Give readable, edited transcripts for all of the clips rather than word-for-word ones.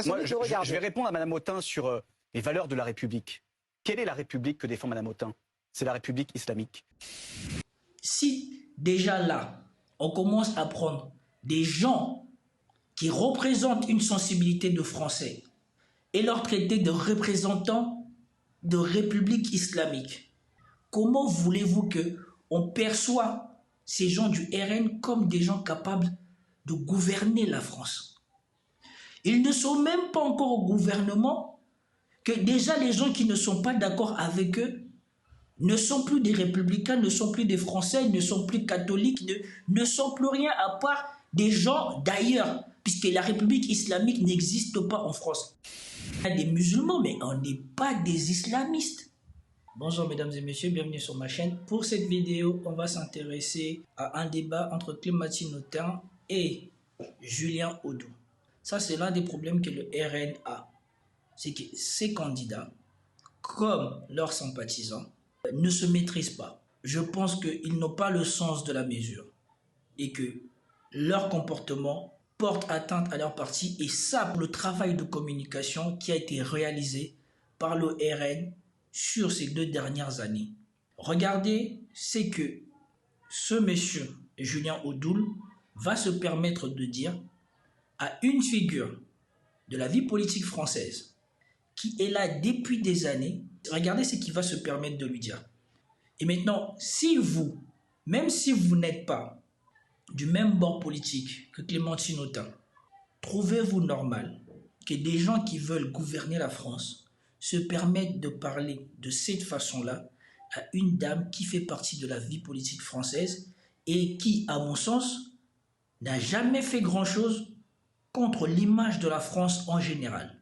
Moi, je vais répondre à Mme Autain sur les valeurs de la République. Quelle est la République que défend Mme Autain? C'est la République islamique. Si déjà là, on commence à prendre des gens qui représentent une sensibilité de Français et leur traiter de représentants de République islamique, comment voulez-vous qu'on perçoit ces gens du RN comme des gens capables de gouverner la France? Ils ne sont même pas encore au gouvernement, que déjà les gens qui ne sont pas d'accord avec eux ne sont plus des républicains, ne sont plus des Français, ne sont plus catholiques, ne sont plus rien à part des gens d'ailleurs, puisque la République islamique n'existe pas en France. Il y a des musulmans, mais on n'est pas des islamistes. Bonjour mesdames et messieurs, bienvenue sur ma chaîne. Pour cette vidéo, on va s'intéresser à un débat entre Clémentine Autain et Julien Audoul. Ça, c'est l'un des problèmes que le RN a. C'est que ces candidats, comme leurs sympathisants, ne se maîtrisent pas. Je pense qu'ils n'ont pas le sens de la mesure et que leur comportement porte atteinte à leur parti, et ça pour le travail de communication qui a été réalisé par le RN sur ces 2 dernières années. Regardez, c'est que ce monsieur Julien Audoul va se permettre de dire à une figure de la vie politique française qui est là depuis des années, regardez ce qu'il va se permettre de lui dire. Et maintenant, si vous, même si vous n'êtes pas du même bord politique que Clémentine Autain, trouvez-vous normal que des gens qui veulent gouverner la France se permettent de parler de cette façon-là à une dame qui fait partie de la vie politique française et qui, à mon sens, n'a jamais fait grand-chose contre l'image de la France en général.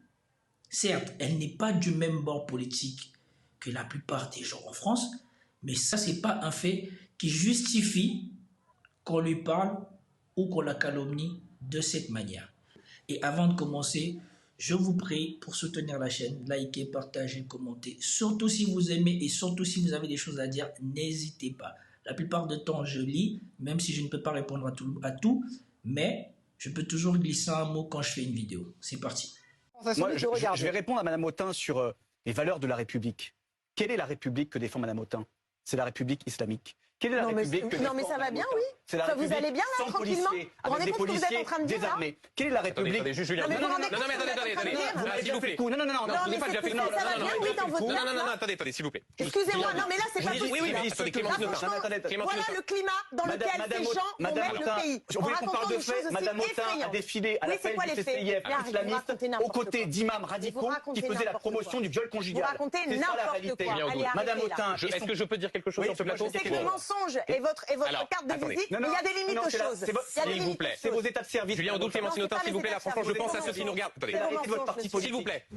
Certes, elle n'est pas du même bord politique que la plupart des gens en France, mais ça, ce n'est pas un fait qui justifie qu'on lui parle ou qu'on la calomnie de cette manière. Et avant de commencer, je vous prie pour soutenir la chaîne, likez, partagez, commentez. Surtout si vous aimez et surtout si vous avez des choses à dire, n'hésitez pas. La plupart du temps, je lis, même si je ne peux pas répondre à tout, mais je peux toujours glisser un mot quand je fais une vidéo. C'est parti. Moi, je vais répondre à Mme Autain sur les valeurs de la République. Quelle est la République que défend Mme Autain? C'est la République islamique. Quelle est la République que Non mais ça va bien, oui. Ça vous allez bien là, tranquillement. Vous rendez compte ce que vous êtes en train de dire là? Quelle est la République? Attendez, juste Julien. Non Non, mais attendez. S'il vous plaît. Non, Non mais ça va bien, oui, dans votre tête là? Attendez, s'il vous plaît. Excusez-moi, non mais là c'est pas possible. Oui, attendez, Clémentine Autain. Voilà le climat dans lequel ces gens vont mettre le pays. Vous voulez qu'on parle de faits? Mme Autain a défilé à l'appel du CCIF islamiste aux côtés d'imams radicaux qui faisaient la promotion du viol conjugal. Vous racontez n'importe quoi. Mme Autain, est-ce que je peux dire quelque chose sur ce plateau? C'est que le mensonge et votre carte de visite, il y a des limites aux choses. S'il vous plaît. C'est vos états de service. Julien Audoul, Clémentine Autain, s'il vous plaît, là, franchement, je pense à ceux qui nous regardent. Attendez. Arrêtez votre parti politique.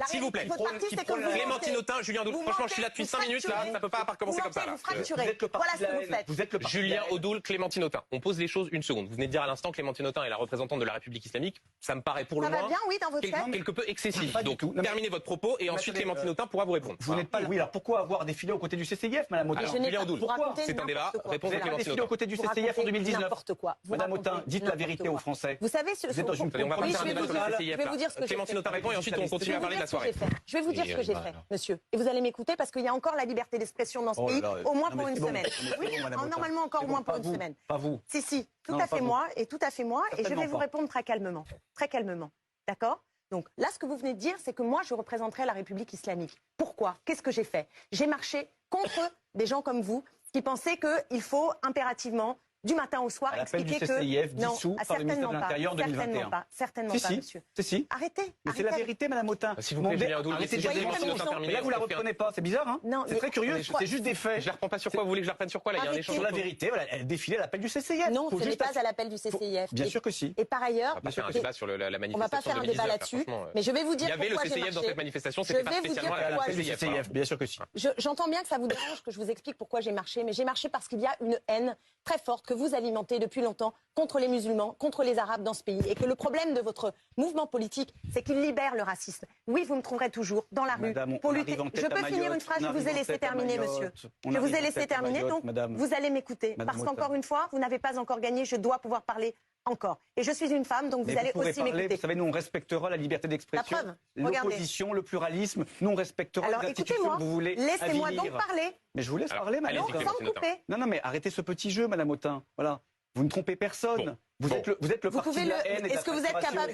S'il vous plaît. Votre parti, c'est comme vous. Clémentine Autain, Julien Audoul, franchement, je suis là depuis 5 minutes, là, ça peut pas commencer comme ça, là. Voilà ce que vous faites. Julien Audoul, Clémentine Autain. On pose les choses une seconde. Vous venez de dire à l'instant, Clémentine Autain est la représentante de la République islamique. Ça me paraît pour le Ça va moins bien, oui, dans votre tête? quelque peu excessif. Donc, terminez votre propos et ensuite Clémentine Autain pourra vous répondre. Vous n'êtes pas. Oui, alors pourquoi avoir défilé aux côtés du CCIF, Mme Autain? Julien Audoul, c'est un débat. Réponse de Clémentine défilé aux Autain. côtés du CCIF en 2019. N'importe quoi. Madame Autain, dites la vérité aux Français. Vous savez, Vous êtes dans une on va pas Oui, faire un je vais débat vous sur le dire- CCIF. je vais vous dire ce que j'ai Clémentine fait. Autain répond et ensuite on continue à parler de la soirée. Je vais vous dire ce que j'ai fait, monsieur. Et vous allez m'écouter parce qu'il y a encore la liberté d'expression dans ce pays, au moins pour une semaine. Oui, normalement encore au moins pour une semaine. Pas vous. Si, tout Non, à pas fait vous. moi, et tout à fait moi, et je Certainement vais vous pas. répondre très calmement. Très calmement. D'accord? Donc là, ce que vous venez de dire, c'est que moi, je représenterai la République islamique. Pourquoi? Qu'est-ce que j'ai fait? J'ai marché contre des gens comme vous qui pensaient qu'il faut impérativement, du matin au soir, À l'appel expliquer du CCIF que... Non, dissous par le ministère de l'Intérieur 2021. Certainement pas, monsieur. Si. Arrêtez. Mais c'est la vérité, Mme Autain. S'il vous plaît, Julien Audoul, Arrêtez de laissez dire des Clémentine mensonges. Autain terminer. Mais là, vous la reprenez pas. C'est bizarre, hein? Non, C'est très curieux. C'est juste des faits. Je la reprends pas sur quoi? Vous voulez que je la reprenne sur quoi? Là, il y a un échange. Sur la vérité, voilà, elle défilait à l'appel du CCIF. Non, ce n'est pas à l'appel du CCIF. Bien sûr que si. Et par ailleurs, On va pas faire un débat sur la on manifestation. va pas faire un débat là-dessus, mais je vais vous Il dire y avait le pourquoi j'ai CCIF dans marché. cette manifestation, Je c'était pas vais vous dire spécialement à pourquoi l'appel du Du CCIF. CCIF, bien sûr que si. J'entends bien que ça vous dérange que je vous explique pourquoi j'ai marché, mais j'ai marché parce qu'il y a une haine très forte que vous alimentez depuis longtemps contre les musulmans, contre les arabes dans ce pays, et que le problème de votre mouvement politique, c'est qu'il libère le racisme. Oui, vous me trouverez toujours dans la rue Madame, pour on lutter. arrive en tête Je à peux finir Mayotte, une phrase, on je vous arrive ai en laissé tête à terminer, Mayotte, monsieur. on Je vous arrive ai en laissé tête à terminer, Mayotte, donc madame. vous allez m'écouter. Madame Parce Autain. qu'encore une fois, vous n'avez pas encore gagné, je dois pouvoir parler encore. Et je suis une femme, donc vous allez aussi m'écouter. Vous savez, nous, on respectera la liberté d'expression, l'opposition, le pluralisme. Nous, on respectera les institutions que vous voulez avilir. Laissez-moi donc parler. Mais je vous laisse parler, madame. Sans me couper. Non, mais arrêtez ce petit jeu, madame Autain. Voilà. Vous ne trompez personne. Vous êtes le parti de la haine et de la Est-ce que vous êtes capable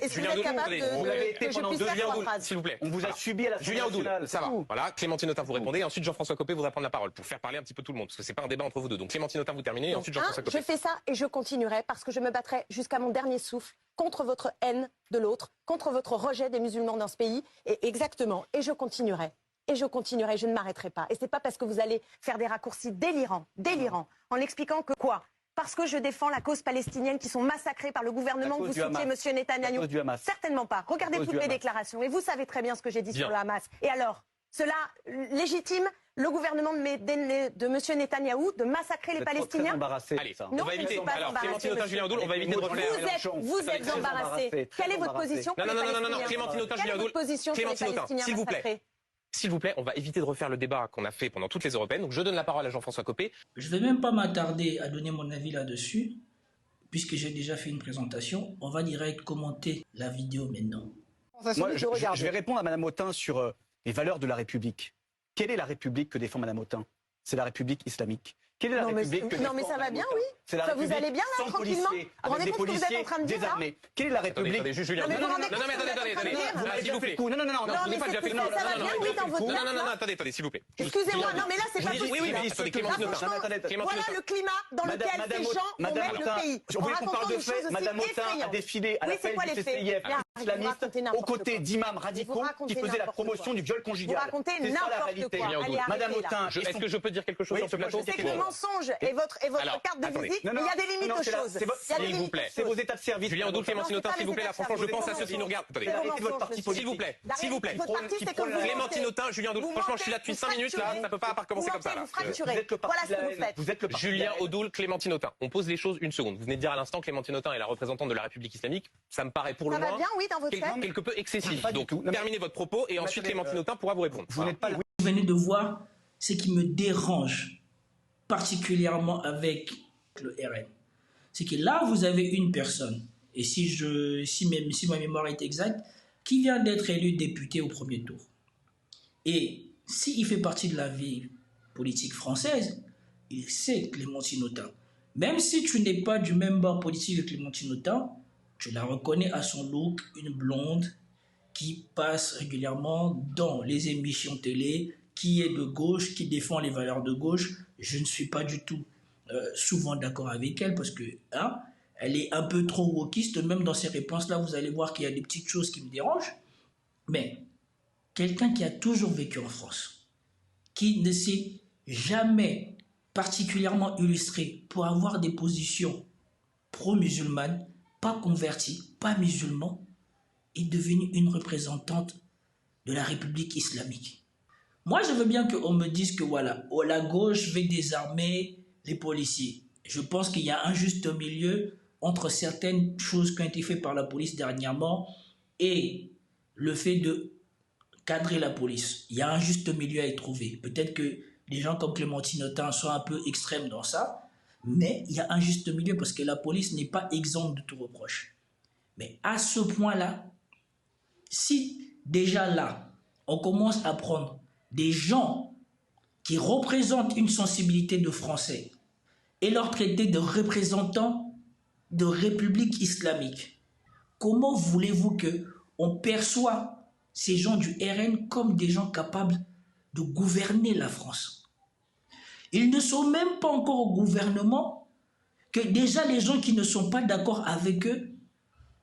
Vous l'avez été pendant 2 ans, s'il vous plaît. On vous a subi à la Julien Audoul, ça va. Voilà, Clémentine Autain, vous répondez. Ensuite, Jean-François Copé voudra prendre la parole pour faire parler un petit peu tout le monde, parce que c'est pas un débat entre vous deux. Donc Clémentine Autain, vous terminez, et ensuite Jean-François Copé. Je fais ça et je continuerai parce que je me battrai jusqu'à mon dernier souffle contre votre haine de l'autre, contre votre rejet des musulmans dans ce pays. Et exactement. Et je continuerai. Et je continuerai, je ne m'arrêterai pas. Et c'est pas parce que vous allez faire des raccourcis délirants, en expliquant que quoi ? Parce que je défends la cause palestinienne qui sont massacrés par le gouvernement que vous citiez, monsieur Netanyahou. Certainement pas. Regardez toutes les déclarations. Et vous savez très bien ce que j'ai dit sur le Hamas. Et alors, cela légitime le gouvernement de monsieur Netanyahou de massacrer les Palestiniens? Allez, on va éviter. Alors, Clémentine Autain, Julien Audoul, on va éviter de refaire. Vous êtes embarrassés. Quelle est votre position? Non, Clémentine Autain, Julien Audoul. Clémentine Autain, s'il vous plaît. S'il vous plaît, on va éviter de refaire le débat qu'on a fait pendant toutes les européennes. Donc je donne la parole à Jean-François Copé. Je ne vais même pas m'attarder à donner mon avis là-dessus, puisque j'ai déjà fait une présentation. On va direct commenter la vidéo maintenant. Moi, je vais répondre à madame Autain sur les valeurs de la République. Quelle est la République que défend madame Autain? C'est la République islamique. Quelle est la République que Non mais ça va bien, oui. Ça vous allez bien là, tranquillement. Vous vous rendez compte ce que vous êtes en train de dire là? Quelle est la République? Attendez, juste Julien. Non mais attendez. S'il vous plaît. Non mais ça va bien, oui, dans votre tête. Non, attendez, s'il vous plaît. Excusez-moi, non mais là c'est pas possible. Oui, attendez, Clémentine Autain. Voilà le climat dans lequel ces gens vont mettre le pays. Vous voulez qu'on parle de faits? Madame Autain a défilé à l'appel du CCIF islamiste aux côtés d'imams radicaux qui faisaient la promotion du viol conjugal. Vous racontez n'importe quoi. Madame Autain, est-ce que je peux dire quelque chose sur ce plateau? C'est que les mensonges et votre carte de visite, il y a des limites aux choses. S'il vous plaît. C'est vos états de service. Julien Audoul, Clémentine Autain, s'il vous plaît, là, franchement, je pense à ceux qui nous regardent. Attendez. S'il vous plaît. Clémentine Autain, Julien Audoul, franchement, je suis là depuis 5 minutes, là, ça peut pas commencer comme ça, là. Voilà ce que vous faites. Julien Audoul, Clémentine Autain. On pose les choses une seconde. Vous venez de dire à l'instant, Clémentine Autain est la représentante de la République islamique. Ça me paraît pour le moins quelque peu excessif. Donc, terminez votre propos et ensuite Clémentine Autain pourra vous répondre. Vous venez de voir ce qui me dérange particulièrement avec le RN. C'est que là, vous avez une personne, et si ma mémoire est exacte, qui vient d'être élu député au premier tour. Et s'il fait partie de la vie politique française, il sait Clémentine Autain. Même si tu n'es pas du même bord politique que Clémentine Autain, tu la reconnais à son look, une blonde qui passe régulièrement dans les émissions télé, qui est de gauche, qui défend les valeurs de gauche. Je ne suis pas du tout souvent d'accord avec elle parce que elle est un peu trop wokiste. Même dans ses réponses-là, vous allez voir qu'il y a des petites choses qui me dérangent. Mais quelqu'un qui a toujours vécu en France, qui ne s'est jamais particulièrement illustré pour avoir des positions pro-musulmanes, pas converti, pas musulman, est devenue une représentante de la République islamique. Moi, je veux bien qu'on me dise que voilà, la gauche veut désarmer les policiers. Je pense qu'il y a un juste milieu entre certaines choses qui ont été faites par la police dernièrement et le fait de cadrer la police. Il y a un juste milieu à y trouver. Peut-être que des gens comme Clémentine Autain sont un peu extrêmes dans ça, mais il y a un juste milieu parce que la police n'est pas exempte de tout reproche. Mais à ce point-là, si déjà là, on commence à prendre des gens qui représentent une sensibilité de Français et leur traiter de représentants de République islamique, comment voulez-vous qu'on perçoive ces gens du RN comme des gens capables de gouverner la France? Ils ne sont même pas encore au gouvernement, que déjà les gens qui ne sont pas d'accord avec eux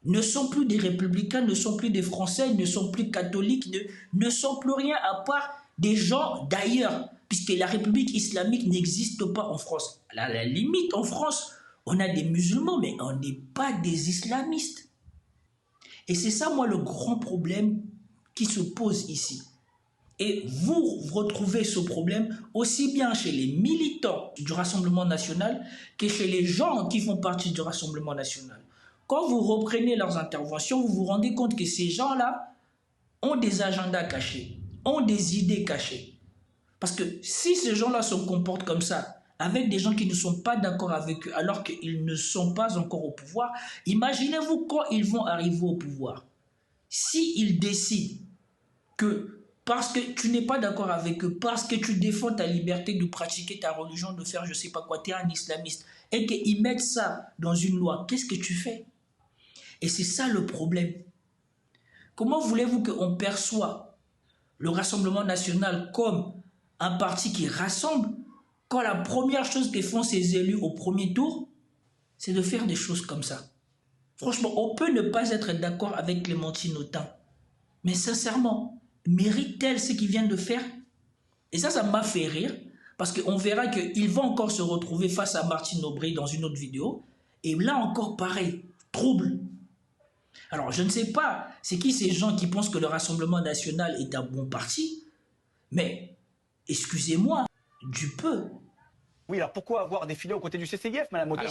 ne sont plus des républicains, ne sont plus des Français, ne sont plus catholiques, ne sont plus rien à part des gens d'ailleurs, puisque la République islamique n'existe pas en France. À la limite, en France, on a des musulmans, mais on n'est pas des islamistes. Et c'est ça, moi, le grand problème qui se pose ici. Et vous retrouvez ce problème aussi bien chez les militants du Rassemblement national que chez les gens qui font partie du Rassemblement national. Quand vous reprenez leurs interventions, vous vous rendez compte que ces gens-là ont des agendas cachés, ont des idées cachées. Parce que si ces gens-là se comportent comme ça, avec des gens qui ne sont pas d'accord avec eux, alors qu'ils ne sont pas encore au pouvoir. Imaginez-vous quand ils vont arriver au pouvoir. S'ils décident que parce que tu n'es pas d'accord avec eux, parce que tu défends ta liberté de pratiquer ta religion, de faire je sais pas quoi, tu es un islamiste, et qu'ils mettent ça dans une loi, qu'est-ce que tu fais? Et c'est ça le problème. Comment voulez-vous qu'on perçoit le Rassemblement national comme un parti qui rassemble quand la première chose que font ces élus au premier tour, c'est de faire des choses comme ça? Franchement, on peut ne pas être d'accord avec Clémentine Autain, mais sincèrement, mérite-t-elle ce qu'ils viennent de faire? Et ça m'a fait rire, parce qu'on verra qu'ils vont encore se retrouver face à Martine Aubry dans une autre vidéo, et là encore pareil, trouble. Alors je ne sais pas, c'est qui ces gens qui pensent que le Rassemblement national est un bon parti, mais excusez-moi, du peu. Oui, alors pourquoi avoir défilé aux côtés du CCIF, Madame Autain?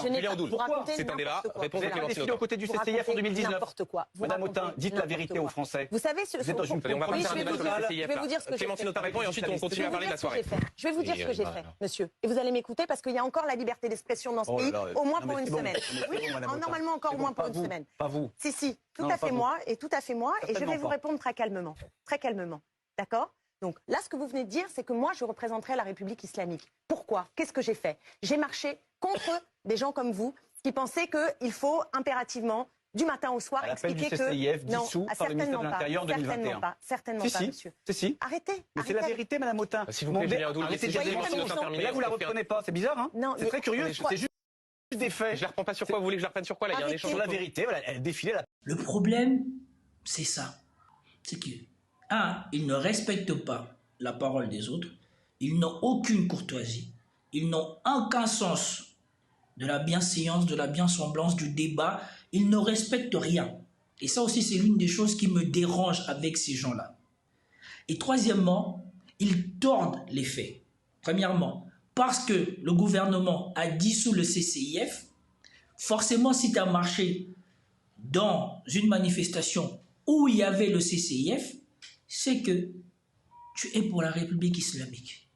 Pourquoi? C'est un débat. Vous avez défilé aux côtés du CCIF en 2019. N'importe quoi. Madame Autain, dites la vérité aux Français. Vous savez, on va pas faire un débat sur le CCIF. Je vais vous dire ce que j'ai fait. Clémentine Autain répond et ensuite on continue à parler de la soirée. Je vais vous dire ce que j'ai fait, monsieur. Et vous allez m'écouter parce qu'il y a encore la liberté d'expression dans ce pays, au moins pour une semaine. Oui, normalement encore au moins pour une semaine. Pas vous. Si, tout à fait moi, et je vais vous répondre très calmement. Très calmement. D'accord? Donc là, ce que vous venez de dire, c'est que moi, je représenterai la République islamique. Pourquoi? Qu'est-ce que j'ai fait? J'ai marché contre des gens comme vous qui pensaient qu'il faut impérativement, du matin au soir, expliquer que... CCIF dissous par le ministère de l'Intérieur en 2021. Certainement pas, monsieur. Si. Arrêtez. Mais c'est la vérité, Madame Autain. S'il vous plaît, Julien Audoul, arrêtez de dire des mensonges. Là, vous la reprenez pas. C'est bizarre, hein? C'est très curieux. C'est juste des faits. Je la reprends pas sur quoi? Vous voulez que je la reprenne sur quoi? Là, il y a un échange. Sur la vérité, voilà, elle défilait la... Le problème, c'est ça. C'est que, ils ne respectent pas la parole des autres, ils n'ont aucune courtoisie, ils n'ont aucun sens de la bienséance, de la biensemblance, du débat, ils ne respectent rien. Et ça aussi, c'est l'une des choses qui me dérange avec ces gens-là. Et troisièmement, ils tordent les faits. Premièrement, parce que le gouvernement a dissous le CCIF, forcément, si tu as marché dans une manifestation où il y avait le CCIF, c'est que tu es pour la République islamique.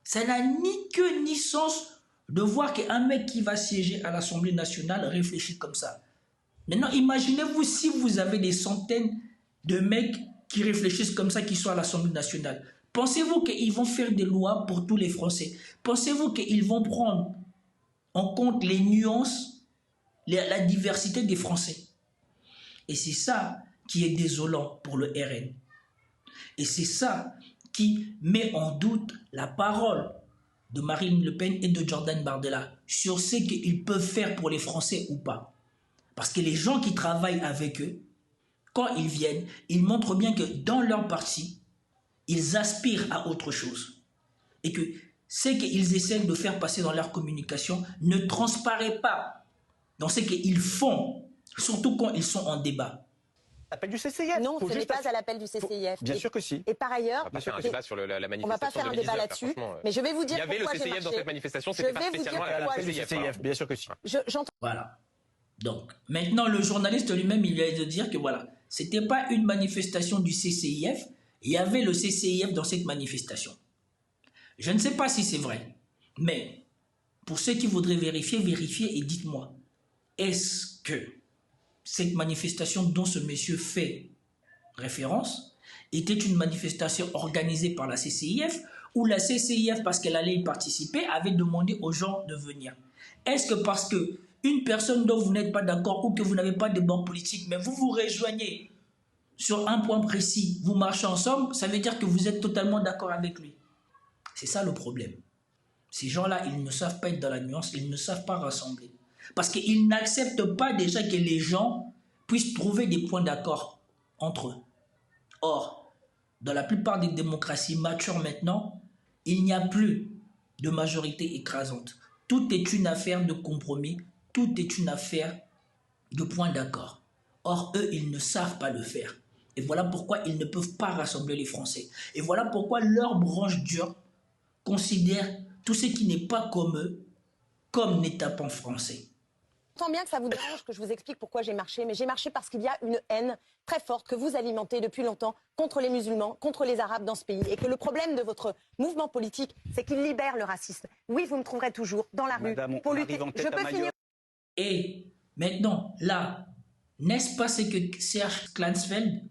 Ça n'a ni queue ni sens de voir qu'un mec qui va siéger à l'Assemblée nationale réfléchit comme ça. Maintenant, imaginez-vous si vous avez des centaines de mecs qui réfléchissent comme ça, qui sont à l'Assemblée nationale. Pensez-vous qu'ils vont faire des lois pour tous les Français? Pensez-vous qu'ils vont prendre en compte les nuances, la diversité des Français? Et c'est ça qui est désolant pour le RN. Et c'est ça qui met en doute la parole de Marine Le Pen et de Jordan Bardella sur ce qu'ils peuvent faire pour les Français ou pas. Parce que les gens qui travaillent avec eux, quand ils viennent, ils montrent bien que dans leur parti, ils aspirent à autre chose. Et que ce qu'ils essaient de faire passer dans leur communication ne transparaît pas dans ce qu'ils font, surtout quand ils sont en débat. L'appel du CCIF. Non, ce n'est pas à l'appel du CCIF. Bien sûr que si. Et par ailleurs, on va pas faire un débat sur la manifestation. On va pas faire un débat là-dessus, mais je vais vous dire pourquoi j'ai marché. Il y avait le CCIF dans cette manifestation, c'était pas spécialement à l'appel du CCIF. Bien sûr que si. Voilà. Donc, maintenant, le journaliste lui-même, il vient de dire que voilà, c'était pas une manifestation du CCIF, il y avait le CCIF dans cette manifestation. Je ne sais pas si c'est vrai, mais pour ceux qui voudraient vérifier, vérifiez et dites-moi, est-ce que cette manifestation dont ce monsieur fait référence était une manifestation organisée par la CCIF ou la CCIF, parce qu'elle allait y participer, avait demandé aux gens de venir? Est-ce que parce que une personne dont vous n'êtes pas d'accord ou que vous n'avez pas de bord politique, mais vous vous rejoignez sur un point précis, vous marchez ensemble, ça veut dire que vous êtes totalement d'accord avec lui? C'est ça le problème. Ces gens-là, ils ne savent pas être dans la nuance, ils ne savent pas rassembler. Parce qu'ils n'acceptent pas déjà que les gens puissent trouver des points d'accord entre eux. Or, dans la plupart des démocraties matures maintenant, il n'y a plus de majorité écrasante. Tout est une affaire de compromis, tout est une affaire de points d'accord. Or, eux, ils ne savent pas le faire. Et voilà pourquoi ils ne peuvent pas rassembler les Français. Et voilà pourquoi leur branche dure considère tout ce qui n'est pas comme eux comme n'étant pas français. J'entends bien que ça vous dérange que je vous explique pourquoi j'ai marché, mais j'ai marché parce qu'il y a une haine très forte que vous alimentez depuis longtemps contre les musulmans, contre les arabes dans ce pays. Et que le problème de votre mouvement politique, c'est qu'il libère le racisme. Oui, vous me trouverez toujours dans la rue pour lutter. Je peux finir. Et maintenant, là, n'est-ce pas ce que Serge Klansfeld,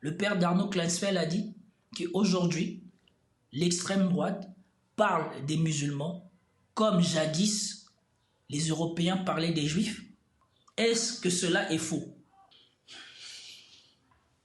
le père d'Arnaud Klansfeld, a dit? Qu'aujourd'hui, l'extrême droite parle des musulmans comme jadis les Européens parlaient des Juifs. Est-ce que cela est faux?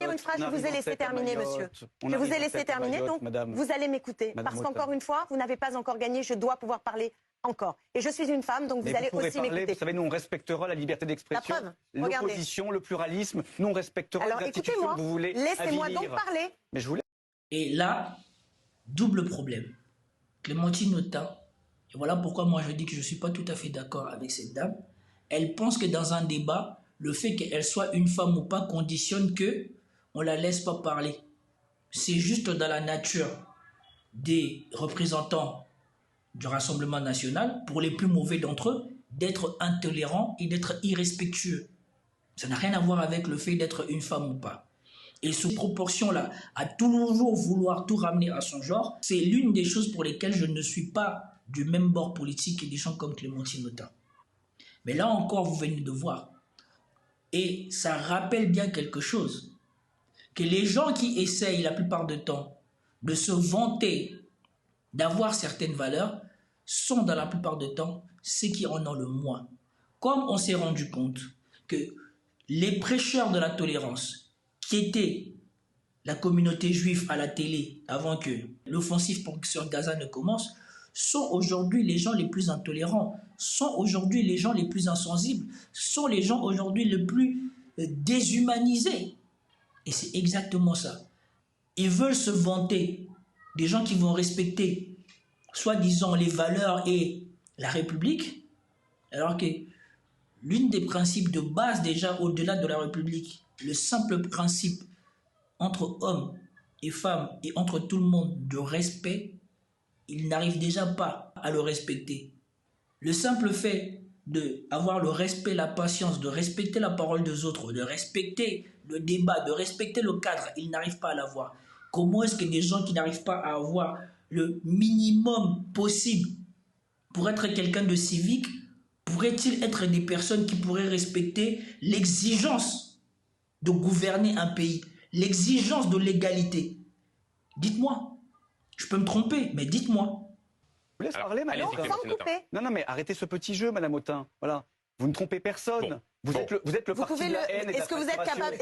Une phrase, je vous ai laissé terminer, monsieur. Je vous ai laissé terminer, donc vous allez m'écouter. Parce qu'encore une fois, vous n'avez pas encore gagné, je dois pouvoir parler encore. Et je suis une femme, donc vous allez aussi m'écouter. Vous savez, nous, on respectera la liberté d'expression, l'opposition, le pluralisme. Nous, on respectera les institutions que vous voulez. Laissez-moi donc parler. Mais je voulais... Et là, double problème. Clémentine Autain, et voilà pourquoi moi je dis que je ne suis pas tout à fait d'accord avec cette dame, elle pense que dans un débat, le fait qu'elle soit une femme ou pas conditionne que on ne la laisse pas parler. C'est juste dans la nature des représentants du Rassemblement national, pour les plus mauvais d'entre eux, d'être intolérants et d'être irrespectueux. Ça n'a rien à voir avec le fait d'être une femme ou pas. Et cette proportion-là, à toujours vouloir tout ramener à son genre, c'est l'une des choses pour lesquelles je ne suis pas du même bord politique que des gens comme Clémentine Autain. Mais là encore, vous venez de voir. Et ça rappelle bien quelque chose. Que les gens qui essayent la plupart du temps de se vanter d'avoir certaines valeurs sont dans la plupart du temps ceux qui en ont le moins. Comme on s'est rendu compte que les prêcheurs de la tolérance, qui étaient la communauté juive à la télé avant que l'offensive sur Gaza ne commence, sont aujourd'hui les gens les plus intolérants, sont aujourd'hui les gens les plus insensibles, sont les gens aujourd'hui les plus déshumanisés. Et c'est exactement ça. Ils veulent se vanter des gens qui vont respecter, soi-disant, les valeurs et la République, alors que l'une des principes de base déjà au-delà de la République, le simple principe entre hommes et femmes et entre tout le monde de respect, ils n'arrivent déjà pas à le respecter. Le simple fait d'avoir le respect, la patience, de respecter la parole des autres, de respecter le débat, de respecter le cadre, ils n'arrivent pas à l'avoir. Comment est-ce que des gens qui n'arrivent pas à avoir le minimum possible pour être quelqu'un de civique, pourraient-ils être des personnes qui pourraient respecter l'exigence de gouverner un pays, l'exigence de l'égalité? Dites-moi. Je peux me tromper, mais dites-moi. Je vous laisse parler, madame. Non, mais arrêtez ce petit jeu, madame Autain. Voilà. Vous ne trompez personne. Vous êtes le parti de la haine et de la Est-ce que vous êtes capable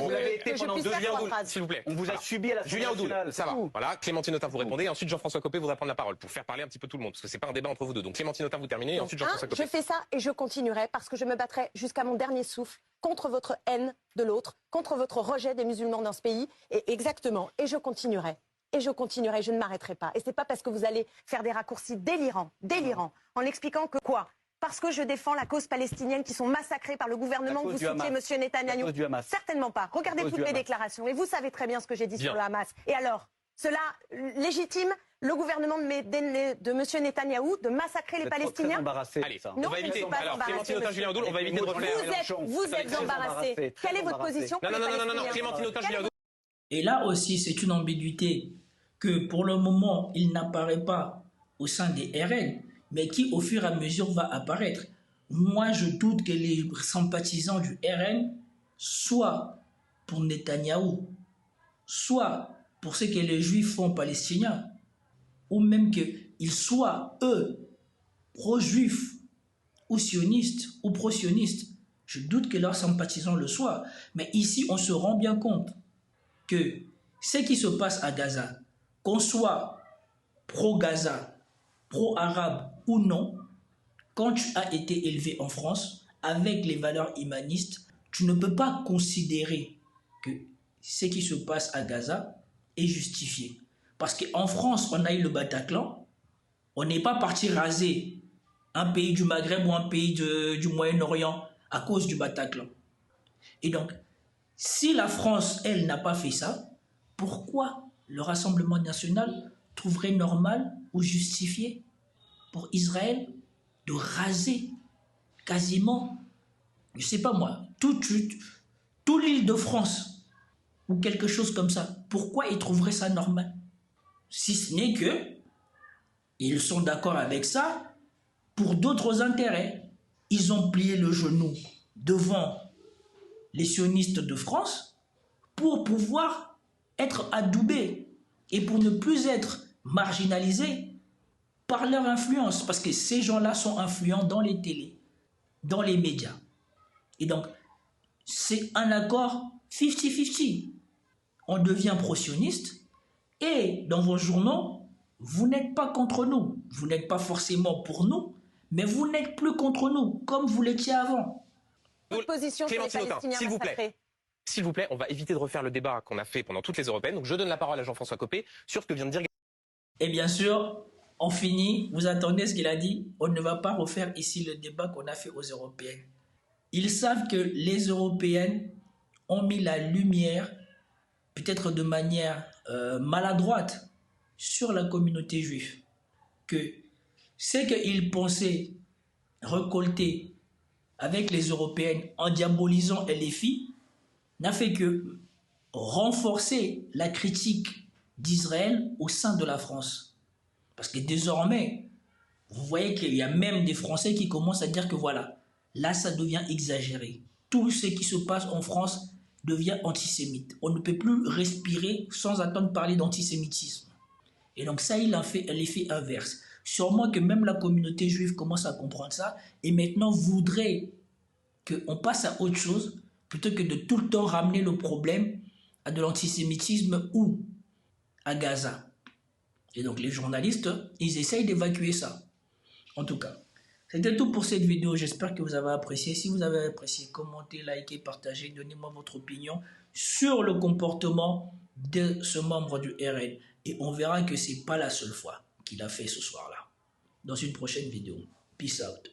vous l'avez été pendant 2 ans, s'il vous plaît. On vous a subi à la Julien Audoul, ça va. Voilà, Clémentine Autain, vous répondez. Et ensuite, Jean-François Copé voudra prendre la parole pour faire parler un petit peu tout le monde. Parce que c'est pas un débat entre vous deux. Donc, Clémentine Autain, vous terminez. Et ensuite, Jean-François Copé. Je fais ça et je continuerai parce que je me battrai jusqu'à mon dernier souffle contre votre haine de l'autre, contre votre rejet des musulmans dans ce pays. Et exactement. Et je continuerai. Et je continuerai, je ne m'arrêterai pas. Et c'est pas parce que vous allez faire des raccourcis délirants, en expliquant que quoi? Parce que je défends la cause palestinienne qui sont massacrées par le gouvernement que vous citiez, monsieur Netanyahou. Certainement pas. Regardez toutes les déclarations. Et vous savez très bien ce que j'ai dit sur le Hamas. Et alors, cela légitime le gouvernement de monsieur Netanyahou de massacrer les Palestiniens? Allez, on va éviter. Alors, Clémentine Autain, Julien Audoul, on va éviter de refaire. Vous êtes embarrassés. Quelle est votre position? Non, Clémentine Autain, Julien Audoul. Et là aussi, c'est une ambiguïté que pour le moment, il n'apparaît pas au sein des RN, mais qui au fur et à mesure va apparaître. Moi, je doute que les sympathisants du RN soient pour Netanyahou, soit pour ce que les Juifs font palestiniens, ou même qu'ils soient, eux, pro-juifs, ou sionistes, ou pro-sionistes. Je doute que leurs sympathisants le soient. Mais ici, on se rend bien compte que ce qui se passe à Gaza, qu'on soit pro-Gaza, pro-arabe ou non, quand tu as été élevé en France avec les valeurs humanistes, tu ne peux pas considérer que ce qui se passe à Gaza est justifié. Parce qu'en France, on a eu le Bataclan, on n'est pas parti raser un pays du Maghreb ou un pays du Moyen-Orient à cause du Bataclan. Et donc, si la France, elle, n'a pas fait ça, pourquoi le Rassemblement national trouverait normal ou justifié pour Israël de raser quasiment, je ne sais pas moi, tout l'île de France ou quelque chose comme ça. Pourquoi ils trouveraient ça normal? Si ce n'est que ils sont d'accord avec ça pour d'autres intérêts. Ils ont plié le genou devant les sionistes de France pour pouvoir être adoubés et pour ne plus être marginalisés par leur influence. Parce que ces gens-là sont influents dans les télés, dans les médias. Et donc, c'est un accord 50-50. On devient pro-sioniste et dans vos journaux, vous n'êtes pas contre nous. Vous n'êtes pas forcément pour nous, mais vous n'êtes plus contre nous, comme vous l'étiez avant. Votre position sur les Palestiniens massacrés. S'il vous plaît, on va éviter de refaire le débat qu'on a fait pendant toutes les européennes. Donc je donne la parole à Jean-François Copé sur ce que vient de dire. Et bien sûr, on finit, vous attendez ce qu'il a dit, on ne va pas refaire ici le débat qu'on a fait aux européennes. Ils savent que les européennes ont mis la lumière, peut-être de manière maladroite, sur la communauté juive. Que ce qu'ils pensaient récolter avec les européennes en diabolisant LFI n'a fait que renforcer la critique d'Israël au sein de la France. Parce que désormais, vous voyez qu'il y a même des Français qui commencent à dire que voilà, là ça devient exagéré. Tout ce qui se passe en France devient antisémite. On ne peut plus respirer sans attendre parler d'antisémitisme. Et donc ça, il a fait l'effet inverse. Sûrement que même la communauté juive commence à comprendre ça et maintenant voudrait qu'on passe à autre chose plutôt que de tout le temps ramener le problème à de l'antisémitisme ou à Gaza. Et donc les journalistes, ils essayent d'évacuer ça. En tout cas, c'était tout pour cette vidéo. J'espère que vous avez apprécié. Si vous avez apprécié, commentez, likez, partagez. Donnez-moi votre opinion sur le comportement de ce membre du RN. Et on verra que ce n'est pas la seule fois qu'il a fait ce soir-là. Dans une prochaine vidéo. Peace out.